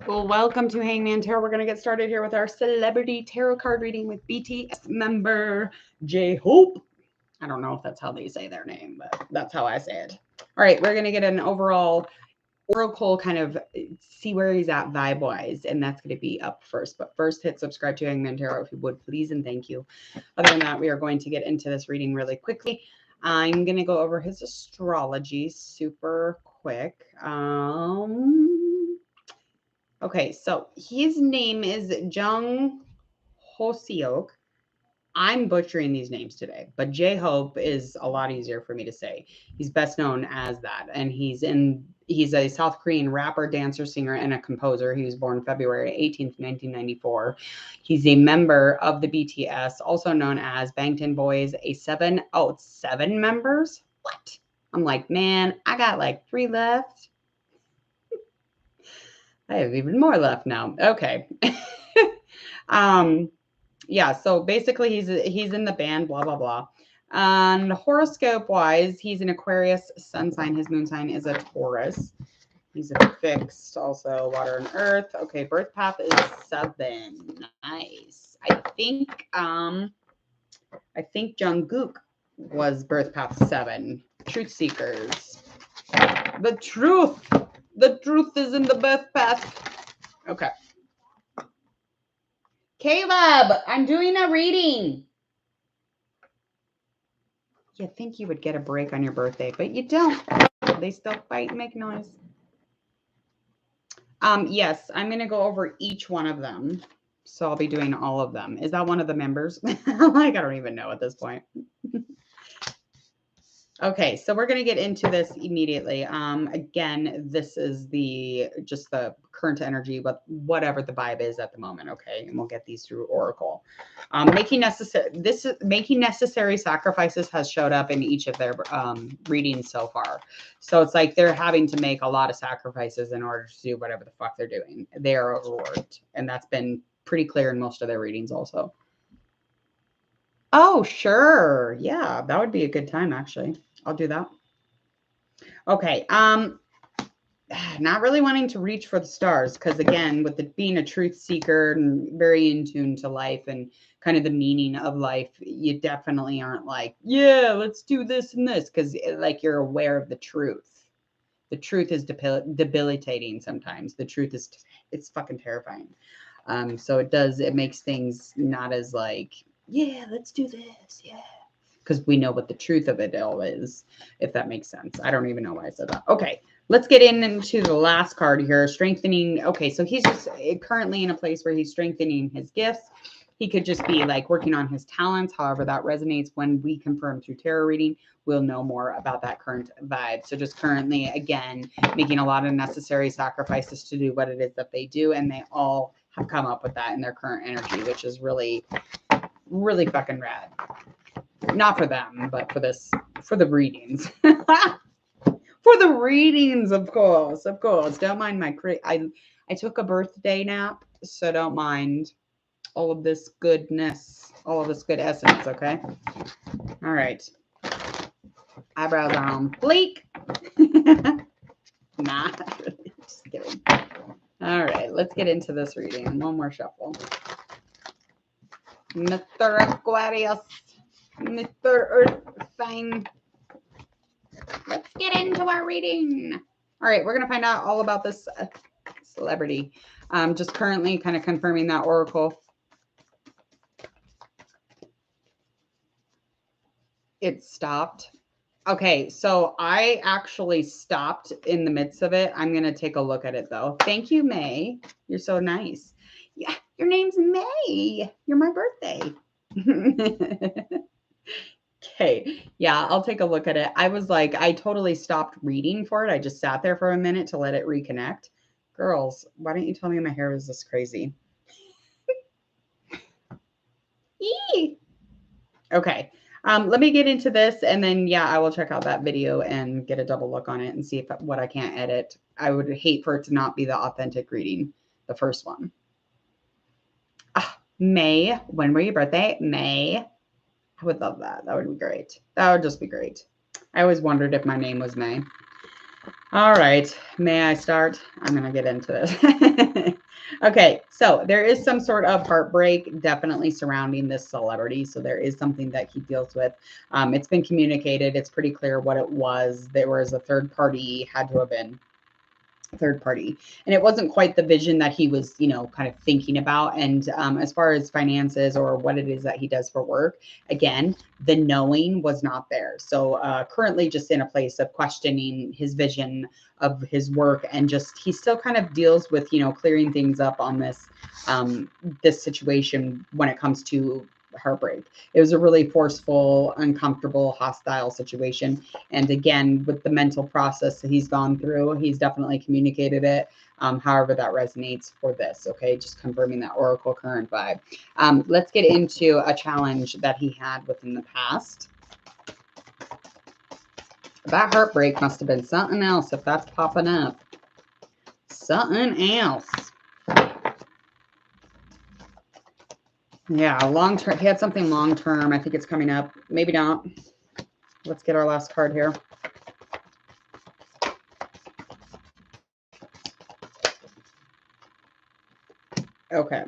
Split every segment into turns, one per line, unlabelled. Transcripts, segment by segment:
Well, welcome to Hangman Tarot. We're going to get started here with our celebrity tarot card reading with BTS member J-Hope. I don't know if that's how they say their name, but that's how I say it. All right, we're going to get an overall oracle kind of see where he's at vibe-wise, and that's going to be up first. But first, hit subscribe to Hangman Tarot if you would, please, and thank you. Other than that, we are going to get into this reading really quickly. I'm going to go over his astrology super quick. Okay, so his name is Jung Hoseok. I'm butchering these names today, but J-Hope is a lot easier for me to say. He's best known as that, and he's a South Korean rapper, dancer, singer, and a composer. He was born February 18th, 1994. He's a member of the BTS, also known as Bangtan Boys, it's 7 members? What? I'm like, man, I got like 3 left. I have even more left now. Okay. Yeah, so basically he's in the band, blah, blah, blah. And horoscope-wise, he's an Aquarius sun sign. His moon sign is a Taurus. He's a fixed, also water and earth. Okay, birth path is 7. Nice. I think Jungkook was birth path 7. Truth seekers. The truth. The truth is in the birth path. Okay. Caleb, I'm doing a reading. You'd think you would get a break on your birthday, but you don't. They still fight and make noise. Yes, I'm going to go over each one of them. So I'll be doing all of them. Is that one of the members? Like, I don't even know at this point. Okay, so we're going to get into this immediately. Again, this is just the current energy, but whatever the vibe is at the moment. Okay, and we'll get these through Oracle. Making necessary sacrifices has showed up in each of their readings so far. So it's like they're having to make a lot of sacrifices in order to do whatever the fuck they're doing. They are overworked, and that's been pretty clear in most of their readings also. Oh, sure. Yeah, that would be a good time, actually. I'll do that. Okay. Not really wanting to reach for the stars because, again, with it being a truth seeker and very in tune to life and kind of the meaning of life, you definitely aren't like, yeah, let's do this and this, because like you're aware of the truth. The truth is debilitating sometimes. The truth is, it's fucking terrifying. So it makes things not as like, yeah, let's do this. Yeah. Because we know what the truth of it all is, if that makes sense. I don't even know why I said that. Okay, let's get into the last card here. Strengthening. Okay, so he's just currently in a place where he's strengthening his gifts. He could just be like working on his talents. However, that resonates when we confirm through tarot reading. We'll know more about that current vibe. So just currently, again, making a lot of necessary sacrifices to do what it is that they do. And they all have come up with that in their current energy, which is really, really fucking rad. Not for them, but for the readings. For the readings, of course. Don't mind my I took a birthday nap, so don't mind all of this goodness, all of this good essence, okay? All right. Eyebrows are on bleak. Nah, just kidding. All right, let's get into this reading. One more shuffle. Mr. Aquarius. Mr. Earth sign. Let's get into our reading. All right, we're going to find out all about this celebrity. Just currently kind of confirming that oracle. It stopped. Okay, so I actually stopped in the midst of it. I'm going to take a look at it, though. Thank you, May. You're so nice. Yeah, your name's May. You're my birthday. Okay, yeah, I'll take a look at it. I was like, I totally stopped reading for it. I just sat there for a minute to let it reconnect. Girls, why don't you tell me my hair is this crazy? Eee. Okay, let me get into this, and then, yeah, I will check out that video and get a double look on it and see what I can't edit. I would hate for it to not be the authentic reading, the first one. May, when were your birthday? May. I would love that. That would be great. That would just be great. I always wondered if my name was May. All right. May I start? I'm going to get into this. Okay. So there is some sort of heartbreak definitely surrounding this celebrity. So there is something that he deals with. It's been communicated. It's pretty clear what it was. There was a third party, had to have been third party, and it wasn't quite the vision that he was, kind of thinking about. And as far as finances or what it is that he does for work, again, the knowing was not there. So currently just in a place of questioning his vision of his work, and just he still kind of deals with, clearing things up on this situation when it comes to heartbreak. It was a really forceful, uncomfortable, hostile situation. And again, with the mental process that he's gone through, he's definitely communicated it. However, that resonates for this. Okay, just confirming that Oracle current vibe. Let's get into a challenge that he had within the past. That heartbreak must have been something else if that's popping up. Something else. Yeah, long term. He had something long term. I think it's coming up. Maybe not. Let's get our last card here. Okay.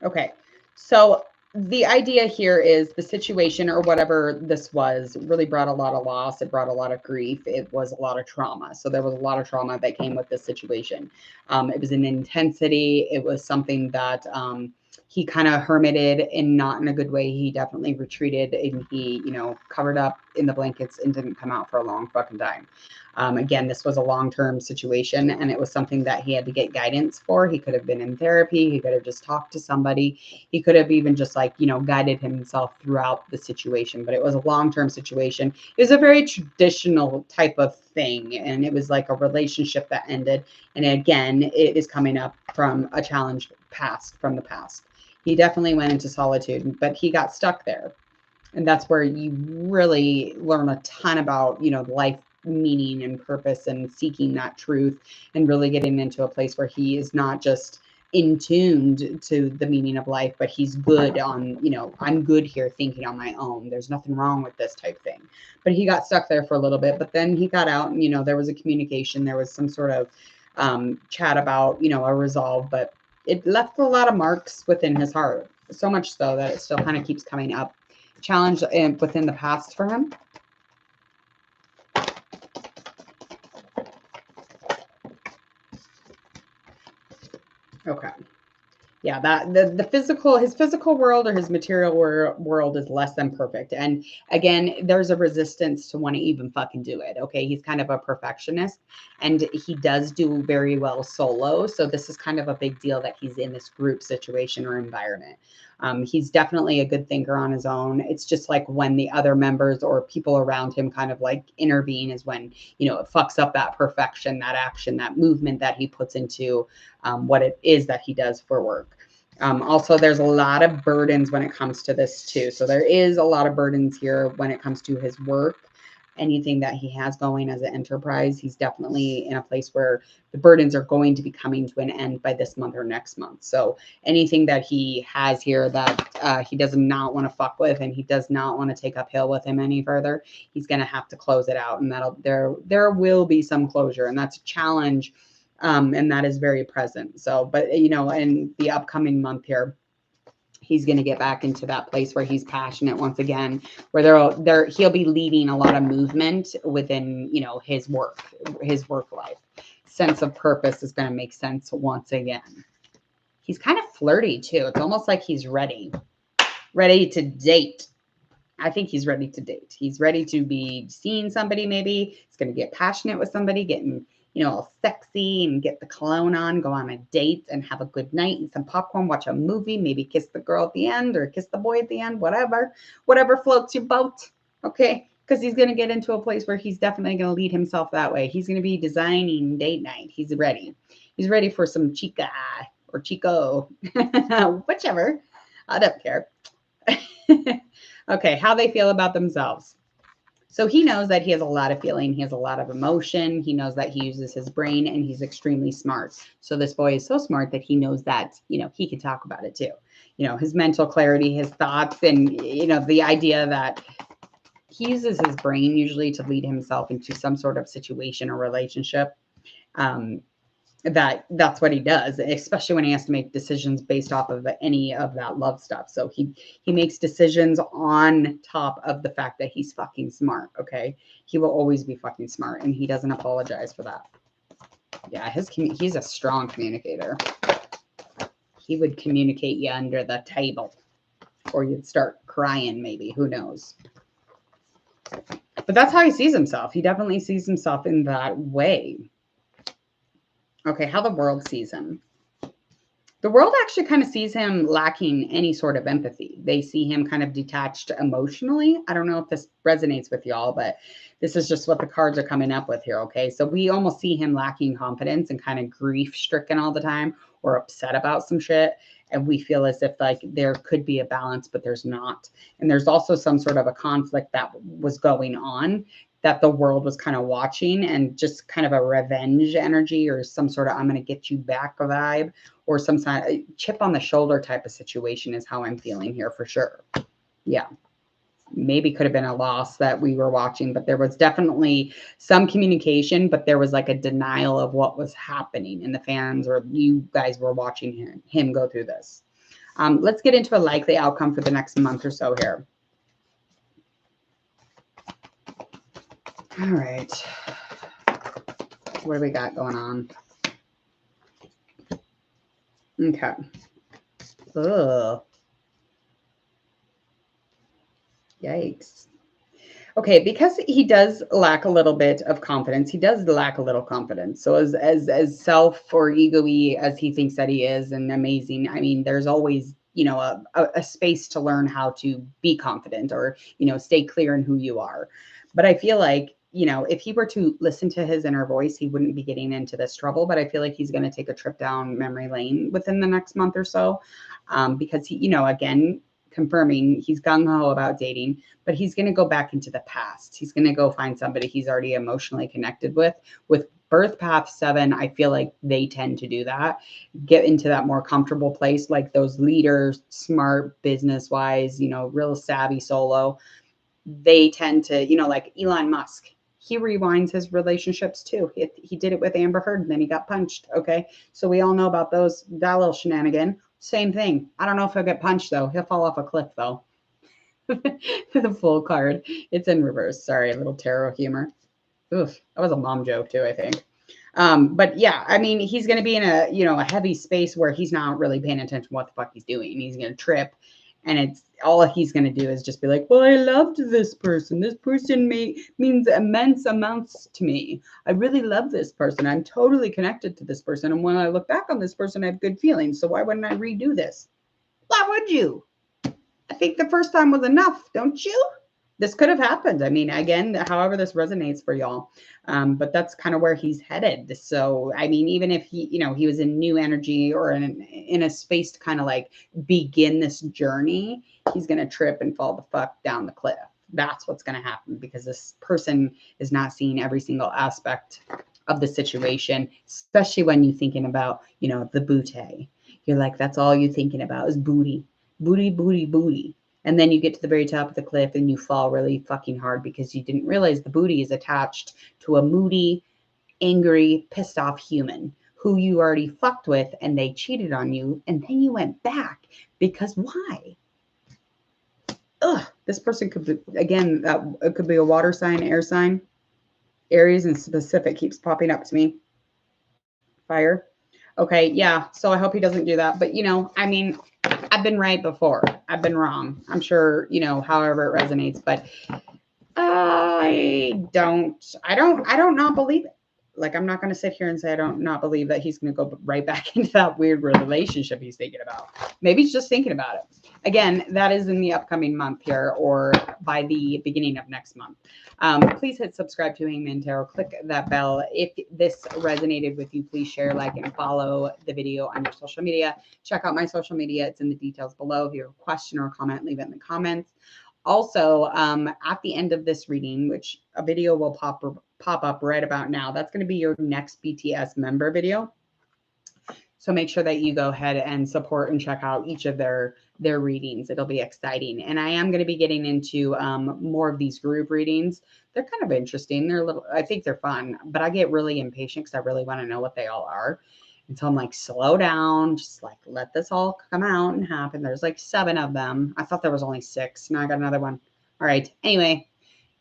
Okay. So the idea here is the situation or whatever this was really brought a lot of loss. It brought a lot of grief. It was a lot of trauma. So there was a lot of trauma that came with this situation. It was an intensity. It was something that he kind of hermited and not in a good way. He definitely retreated and he, covered up in the blankets and didn't come out for a long fucking time. Again, this was a long-term situation and it was something that he had to get guidance for. He could have been in therapy. He could have just talked to somebody. He could have even just guided himself throughout the situation, but it was a long-term situation. It was a very traditional type of thing. And it was like a relationship that ended. And again, it is coming up from a challenge from the past. He definitely went into solitude, but he got stuck there. And that's where you really learn a ton about, life meaning and purpose and seeking that truth and really getting into a place where he is not just in tuned to the meaning of life, but he's good on, I'm good here thinking on my own. There's nothing wrong with this type thing. But he got stuck there for a little bit, but then he got out and, there was a communication, there was some sort of chat about, a resolve, but it left a lot of marks within his heart. So much so that it still kind of keeps coming up. Challenge within the past for him. Okay. Yeah, that his physical world or his material world is less than perfect. And again, there's a resistance to want to even fucking do it. Okay. He's kind of a perfectionist and he does do very well solo. So this is kind of a big deal that he's in this group situation or environment. He's definitely a good thinker on his own. It's just like when the other members or people around him kind of like intervene is when, it fucks up that perfection, that action, that movement that he puts into what it is that he does for work. Also, there's a lot of burdens when it comes to this too. So there is a lot of burdens here when it comes to his work. Anything that he has going as an enterprise, he's definitely in a place where the burdens are going to be coming to an end by this month or next month. So anything that he has here that he does not want to fuck with and he does not want to take uphill with him any further, he's going to have to close it out. And there will be some closure, and that's a challenge. And that is very present. So, but in the upcoming month here, he's going to get back into that place where he's passionate once again, where he'll be leading a lot of movement within, his work life. Sense of purpose is going to make sense once again. He's kind of flirty too. It's almost like he's ready to date. I think he's ready to date. He's ready to be seeing somebody. Maybe he's going to get passionate with somebody, getting, all sexy and get the cologne on, go on a date and have a good night, eat some popcorn, watch a movie, maybe kiss the girl at the end or kiss the boy at the end, whatever floats your boat. Okay. Because he's going to get into a place where he's definitely going to lead himself that way. He's going to be designing date night. He's ready. He's ready for some chica or chico, whichever. I don't care. Okay, how they feel about themselves. So he knows that he has a lot of feeling. He has a lot of emotion. He knows that he uses his brain and he's extremely smart. So this boy is so smart that he knows that, he can talk about it too. His mental clarity, his thoughts, and, the idea that he uses his brain usually to lead himself into some sort of situation or relationship. That's what he does, especially when he has to make decisions based off of any of that love stuff. So he makes decisions on top of the fact that he's fucking smart. Okay, he will always be fucking smart, and he doesn't apologize for that. Yeah, he's a strong communicator. He would communicate you under the table, or you'd start crying, maybe. Who knows? But that's how he sees himself. He definitely sees himself in that way. Okay, how the world sees him. The world actually kind of sees him lacking any sort of empathy. They see him kind of detached emotionally. I don't know if this resonates with y'all, but this is just what the cards are coming up with here, okay? So we almost see him lacking confidence and kind of grief-stricken all the time or upset about some shit. And we feel as if like there could be a balance, but there's not. And there's also some sort of a conflict that was going on that the world was kind of watching, and just kind of a revenge energy or some sort of I'm going to get you back vibe, or some kind of chip on the shoulder type of situation is how I'm feeling here for sure. Yeah. Maybe could have been a loss that we were watching, but there was definitely some communication, but there was like a denial of what was happening, and the fans or you guys were watching him go through this. Let's get into a likely outcome for the next month or so here. All right. What do we got going on? Okay. Ugh. Yikes. Okay, because he does lack a little bit of confidence. He does lack a little confidence. So as self or ego-y as he thinks that he is and amazing, I mean, there's always, you know, a space to learn how to be confident or, you know, stay clear in who you are. But I feel like, you know, if he were to listen to his inner voice, he wouldn't be getting into this trouble. But I feel like he's going to take a trip down memory lane within the next month or so, because he, you know, again, confirming he's gung-ho about dating, but he's going to go back into the past. He's going to go find somebody he's already emotionally connected with. With birth path 7, I feel like they tend to do that, get into that more comfortable place, like those leaders, smart business wise, you know, real savvy solo. They tend to, you know, like Elon Musk, he rewinds his relationships too. He did it with Amber Heard, and then he got punched. Okay, so we all know about that little shenanigan. Same thing. I don't know if he'll get punched though. He'll fall off a cliff though. The full card. It's in reverse. Sorry, a little tarot humor. Oof, that was a mom joke too, I think. But yeah, I mean, he's going to be in a, you know, a heavy space where he's not really paying attention to what the fuck he's doing. He's going to trip, and it's all he's going to do is just be like, well, I loved this person. This person means immense amounts to me. I really love this person. I'm totally connected to this person. And when I look back on this person, I have good feelings. So why wouldn't I redo this? Why would you? I think the first time was enough, don't you? This could have happened. I mean, again, however this resonates for y'all, but that's kind of where he's headed. So, I mean, even if he, you know, he was in new energy or in a space to kind of like begin this journey, he's going to trip and fall the fuck down the cliff. That's what's going to happen, because this person is not seeing every single aspect of the situation, especially when you're thinking about, you know, the booty. You're like, that's all you're thinking about is booty, booty, booty, booty. And then you get to the very top of the cliff and you fall really fucking hard because you didn't realize the booty is attached to a moody, angry, pissed off human who you already fucked with, and they cheated on you. And then you went back because why? Ugh, this person could be, again, it could be a water sign, air sign. Aries in specific keeps popping up to me. Fire. Okay, yeah. So I hope he doesn't do that. But, you know, I mean, I've been right before. I've been wrong. I'm sure, you know, however it resonates, but I don't not believe it. Like, I'm not going to sit here and say I don't not believe that he's going to go right back into that weird relationship he's thinking about. Maybe he's just thinking about it. Again, that is in the upcoming month here, or by the beginning of next month. Please hit subscribe to Hangman Tarot. Click that bell. If this resonated with you, please share, like, and follow the video on your social media. Check out my social media. It's in the details below. If you have a question or a comment, leave it in the comments. Also, at the end of this reading, which a video will pop up right about now, that's going to be your next BTS member video. So make sure that you go ahead and support and check out each of their readings. It'll be exciting. And I am going to be getting into more of these group readings. They're kind of interesting. They're a little, I think they're fun, but I get really impatient because I really want to know what they all are. And so I'm like, slow down, just like let this all come out and happen. There's like 7 of them. I thought there was only 6. Now I got another one. All right. Anyway,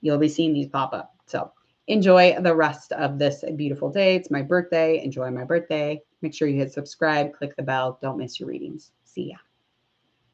you'll be seeing these pop up. So enjoy the rest of this beautiful day. It's my birthday. Enjoy my birthday. Make sure you hit subscribe, click the bell. Don't miss your readings. See ya.